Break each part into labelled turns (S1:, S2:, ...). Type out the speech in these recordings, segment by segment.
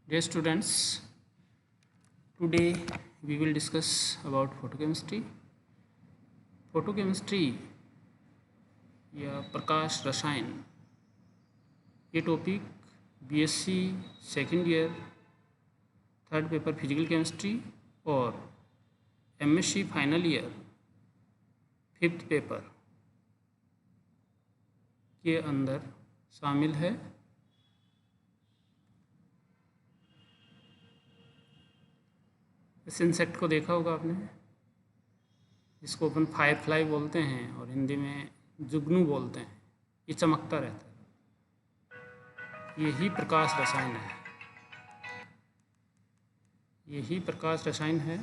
S1: Dear students, today we will discuss about photochemistry. Photochemistry या प्रकाश रसायन ये topic BSc second year third paper physical chemistry और MSc final year fifth paper के अंदर शामिल है। इस इंसेक्ट को देखा होगा आपने, इसको अपन फायरफ्लाई बोलते हैं और हिंदी में जुगनू बोलते हैं। ये चमकता रहता है, यही प्रकाश रसायन है। यही प्रकाश रसायन है।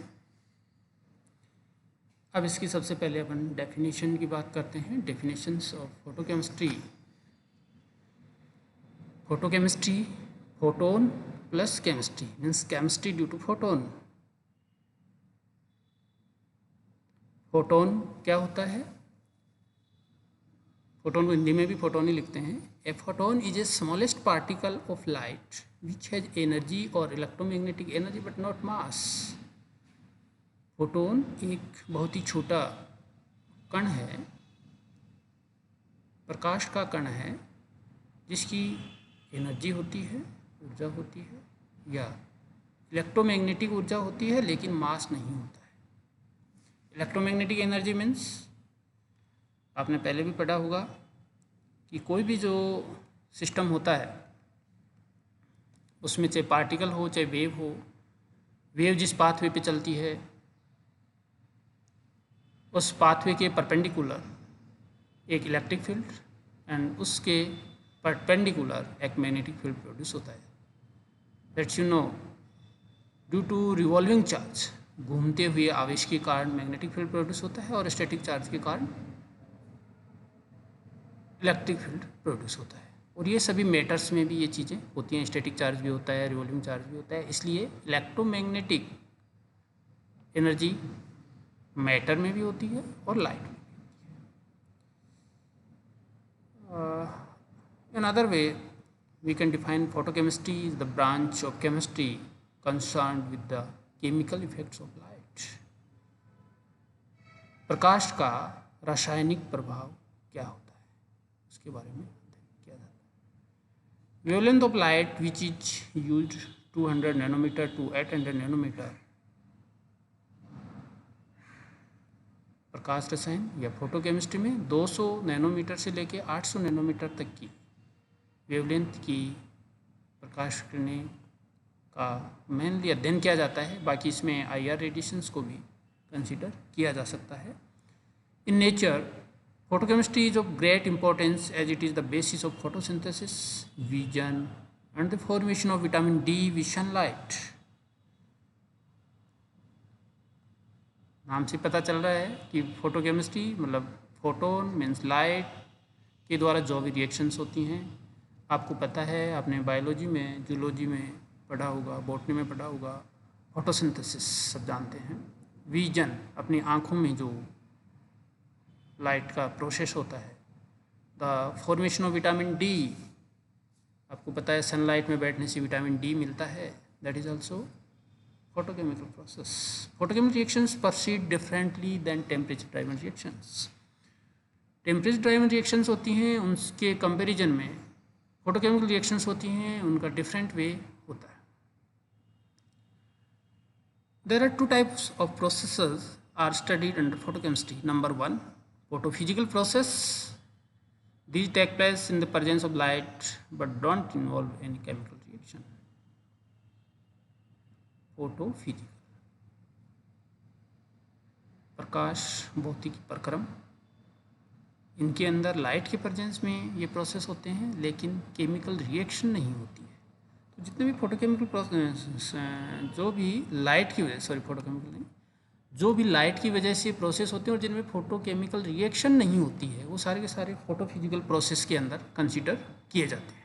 S1: अब इसकी सबसे पहले अपन डेफिनेशन की बात करते हैं। Definitions of photochemistry. Photochemistry, photon plus chemistry means chemistry due to photon. Photon क्या होता है? फोटोन को हिंदी में भी फोटोन ही लिखते हैं। A photon is a smallest particle of light which has energy और electromagnetic energy but not mass. Photon एक बहुत ही छोटा कण है, प्रकाश का कण है, जिसकी एनर्जी होती है, ऊर्जा होती है, या इलेक्ट्रोमैग्नेटिक ऊर्जा होती है, लेकिन मास नहीं होता है। इलेक्ट्रोमैग्नेटिक एनर्जी मीन्स आपने पहले भी पढ़ा होगा कि कोई भी जो सिस्टम होता है उसमें चाहे पार्टिकल हो चाहे वेव हो, वेव जिस पाथवे पे चलती है उस पाथवे के परपेंडिकुलर एक इलेक्ट्रिक फील्ड एंड उसके परपेंडिकुलर एक मैग्नेटिक फील्ड प्रोड्यूस होता है। That's you know, due to revolving charge, घूमते हुए आवेश के कारण मैग्नेटिक फील्ड प्रोड्यूस होता है और स्टैटिक चार्ज के कारण इलेक्ट्रिक फील्ड प्रोड्यूस होता है। और ये सभी मैटर्स में भी ये चीज़ें होती हैं। स्टैटिक चार्ज भी होता है, रिवॉल्विंग चार्ज भी होता है। इसलिए इलेक्ट्रोमैग्नेटिक एनर्जी मैटर में भी होती है और लाइट में भी होती है। In other way we can define photochemistry is the branch of chemistry concerned with the chemical effects of light. प्रकाश का रासायनिक प्रभाव क्या होता है उसके बारे में किया जाता है। Wavelength of light which is used 200 nanometre to 800 nanometre. प्रकाश रसायन या फोटोकेमिस्ट्री में 200 नैनोमीटर से लेके 800 नैनोमीटर तक की वेवलेंथ की प्रकाश किरणें का मेनली अध्ययन किया जाता है। बाकी इसमें आईआर रेडिएशंस को भी कंसीडर किया जा सकता है। In nature photochemistry is of great importance as it is the basis of photosynthesis, vision and the formation of vitamin D with sunlight. नाम से पता चल रहा है कि फोटोकेमिस्ट्री मतलब फोटोन मीन्स लाइट के द्वारा जो भी रिएक्शंस होती हैं, आपको पता है, आपने बायोलॉजी में, जूलॉजी में पढ़ा होगा, बॉटनी में पढ़ा होगा। फोटोसिंथेसिस सब जानते हैं। विजन अपनी आँखों में जो लाइट का प्रोसेस होता है। The formation of vitamin D, आपको पता है सनलाइट में बैठने से विटामिन डी मिलता है, that is also photochemical process. Photochemical reactions proceed differently than temperature driven reactions. Temperature driven reactions होती हैं, उनके कंपैरिजन में फोटोकेमिकल रिएक्शंस होती हैं, उनका डिफरेंट वे होता है। There are two types of processes are studied under photochemistry. Number 1, photophysical process. These take place in the presence of light but don't involve any chemical reaction. Photophysical, प्रकाश भौतिकी प्रक्रम, इनके अंदर लाइट के presence में ये प्रोसेस होते हैं, लेकिन केमिकल रिएक्शन नहीं होती है। तो जितने भी फोटोकेमिकल प्रोसेस जो भी लाइट की वजह, फोटोकेमिकल नहीं, जो भी लाइट की वजह से प्रोसेस होते हैं और जिनमें फोटोकेमिकल रिएक्शन नहीं होती है, वो सारे के सारे फोटोफिजिकल प्रोसेस के अंदर कंसिडर किए जाते हैं।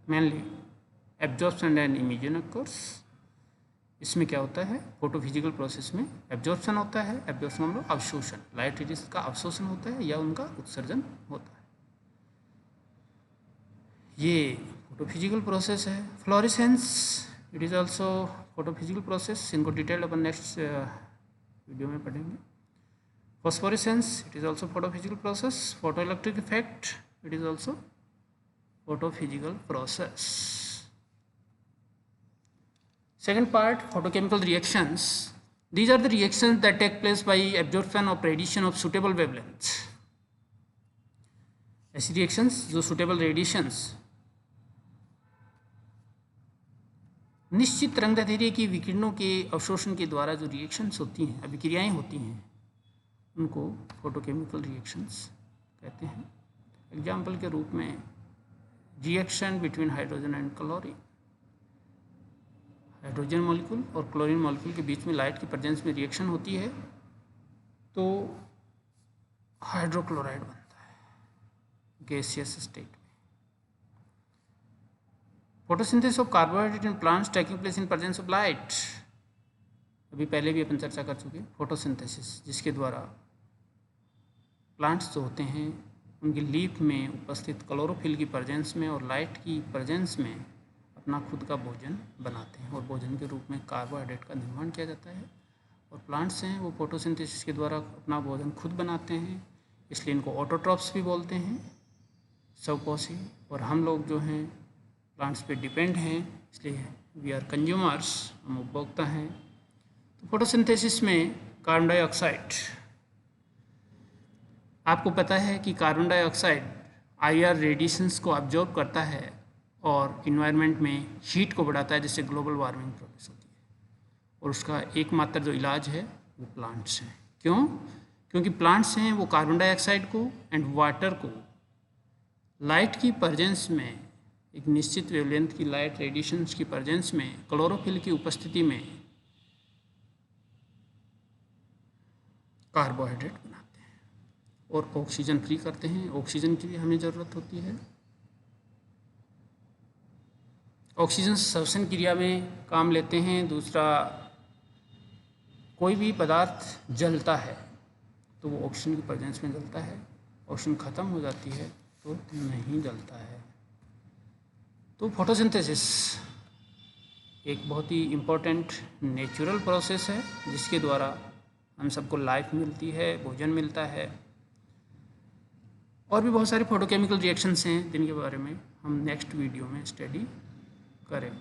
S1: Mainly absorption and emission occurs. इसमें क्या होता है, फोटोफिजिकल प्रोसेस में एब्जॉर्प्शन होता है। एब्जॉर्प्शन मतलब अवशोषण, लाइट रेडिएशन का अवशोषण होता है या उनका उत्सर्जन होता है। ये फोटोफिजिकल प्रोसेस है। Fluorescence it is also photophysical process, इनको डिटेल अपन नेक्स्ट वीडियो में पढ़ेंगे। Phosphorescence it is also photophysical process. Photo electric effect it is also photophysical process. Second part, photochemical reactions. These are the reactions that take place by absorption or radiation of suitable wavelengths. ऐसी reactions जो suitable radiations निश्चित तरंगदैर्ध्य की विकिरणों के अवशोषण के द्वारा जो रिएक्शंस होती हैं, अभिक्रियाएं होती हैं, उनको फोटोकेमिकल रिएक्शंस कहते हैं। एग्जाम्पल के रूप में reaction between hydrogen and chlorine. Hydrogen molecule और क्लोरीन मॉलिक्यूल के बीच में लाइट की प्रेजेंस में रिएक्शन होती है तो हाइड्रोक्लोराइड बनता है गैसियस स्टेट में। Photosynthesis of carbohydrate in plants taking place in presence of light. अभी पहले भी अपन चर्चा कर चुके हैं फोटोसिंथेसिस, जिसके द्वारा प्लांट्स जो होते हैं उनकी लीफ में उपस्थित क्लोरोफिल की प्रेजेंस में और लाइट की प्रेजेंस में अपना खुद का भोजन बनाते हैं और भोजन के रूप में कार्बोहाइड्रेट का निर्माण किया जाता है। और प्लांट्स हैं वो फोटोसिंथेसिस के द्वारा अपना भोजन खुद बनाते हैं, इसलिए इनको ऑटोट्रॉप्स भी बोलते हैं, स्वपोषी। और हम लोग जो हैं प्लांट्स पे डिपेंड हैं, इसलिए वी आर कंज्यूमर्स, हम उपभोक्ता हैं। तो फोटोसिंथेसिस में कार्बन डाइऑक्साइड, आपको पता है कि कार्बन डाइऑक्साइड IR रेडिएशंस को अब्जॉर्ब करता है और इन्वायरमेंट में हीट को बढ़ाता है, जिससे ग्लोबल वार्मिंग प्रोड्यूस होती है। और उसका एकमात्र जो इलाज है वो प्लांट्स हैं। क्यों? क्योंकि प्लांट्स हैं वो कार्बन डाइऑक्साइड को एंड वाटर को लाइट की प्रेजेंस में, एक निश्चित वेवलेंथ की लाइट रेडिएशंस की प्रेजेंस में, क्लोरोफिल की उपस्थिति में कार्बोहाइड्रेट बनाते हैं और ऑक्सीजन फ्री करते हैं। ऑक्सीजन की भी हमें ज़रूरत होती है। ऑक्सीजन श्वसन क्रिया में काम लेते हैं। दूसरा, कोई भी पदार्थ जलता है तो वो ऑक्सीजन की प्रेजेंस में जलता है, ऑक्सीजन ख़त्म हो जाती है तो नहीं जलता है। तो फोटोसिंथेसिस एक बहुत ही इम्पोर्टेंट नेचुरल प्रोसेस है, जिसके द्वारा हम सबको लाइफ मिलती है, भोजन मिलता है। और भी बहुत सारे फोटोकेमिकल रिएक्शंस हैं जिनके बारे में हम नेक्स्ट वीडियो में स्टडी करें।